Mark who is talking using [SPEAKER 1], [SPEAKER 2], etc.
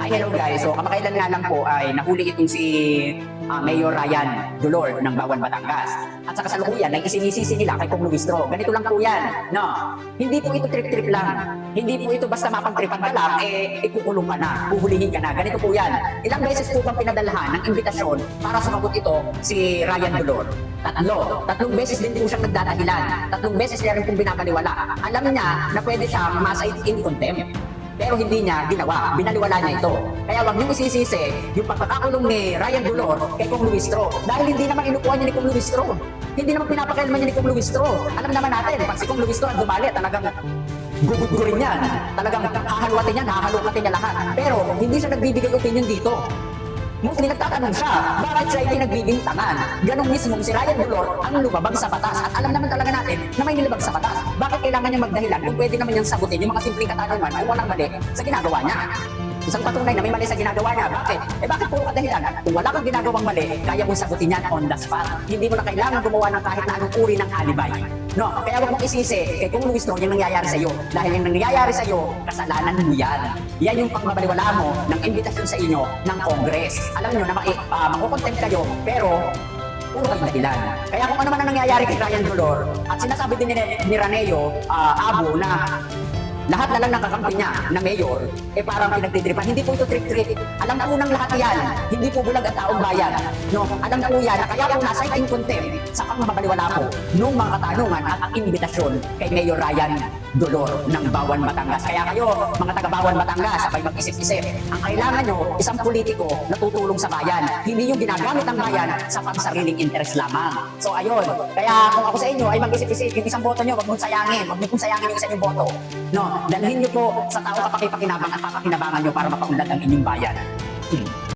[SPEAKER 1] Hi, hello guys. So kamakailan nga lang po ay nahuli itong si Mayor Ryan Dolor ng Bawan, Batangas. At sa kasalukuyan ay isinisisi nila kay Kong Luistro. Ganito lang po yan. No? Hindi po ito trip-trip lang. Hindi po ito basta mapagtripan ka lang, ikukulong ka na, huhulihin ka na. Ganito po yan. Ilang beses po bang pinadalhan ng imbitasyon para sumagot ito si Ryan Dolor? Tatlong beses din po siyang nagdadahilan. Tatlong beses niya rin pong binabaliwala. Alam niya na pwede siyang masa in contempt. Pero hindi niya ginawa, binaliwala niya ito. Kaya wag niyong isisisi yung pagkakakulong ni Ryan Dolor kay Kong Luistro. Dahil hindi naman inukuha niya ni Kong Luistro. Hindi naman pinapakailman niya ni Kong Luistro. Alam naman natin, pag si Kong Luistro ang dumali, talagang gugudgurin yan. Talagang hahalwatin yan, hahalukatin niya lahat. Pero hindi siya nagbibigay opinion dito. Mostly nagtatanong siya, bakit siya hindi nagbibintangan? Ganong mismo si Ryan Dolor ang lumabag sa batas. At alam naman talaga natin na may nilabag sa batas. Bakit kailangan niya magdahilan kung pwede naman niyang sagutin yung mga simpleng katanungan kung walang mali sa ginagawa niya? Isang patunay na may mali sa ginagawa niya. Bakit? Bakit puro kadahilan? Kung wala kang ginagawang mali, kaya mong sagutin yan on the spot. Hindi mo na kailangan gumawa ng kahit na anong uri ng alibay. No? Kaya wag mong isisi kay Kong Luistro yung nangyayari sa iyo. Dahil yung nangyayari sa iyo, kasalanan mo yan. Yan yung pagbabaliwala mo ng imbitasyon sa inyo ng Congress. Alam niyo na makukontent kayo, pero puro kayong dahilan. Kaya kung ano man ang nangyayari kay Ryan Dolor, at sinasabi din ni Raneo Abo na lahat na lang nakakampi niya na mayor, parang pinagtitripan. Hindi po ito trip-trip. Alam po ng lahat yan. Hindi po bulag ang taong bayan. No? Alam po yan na kaya po nasa in contempt sa pangmabaliwala po nung mga katanungan at ang imbitasyon kay Mayor Ryan Dolor ng Bawan, Batangas. Kaya kayo, mga taga-Bawan, Batangas, sabay mag-isip-isip. Ang kailangan nyo, isang politiko na tutulong sa bayan. Hindi yung ginagamit ng bayan sa pangsariling interest lamang. So ayun, kaya kung ako sa inyo ay mag-isip-isip, yung isang boto nyo, wag mong sayangin. Wag mong sayangin yung isa yung boto. No? Dalhin nyo po sa tao kapakipakinabang at papakinabangan nyo para mapaunlad ang inyong bayan.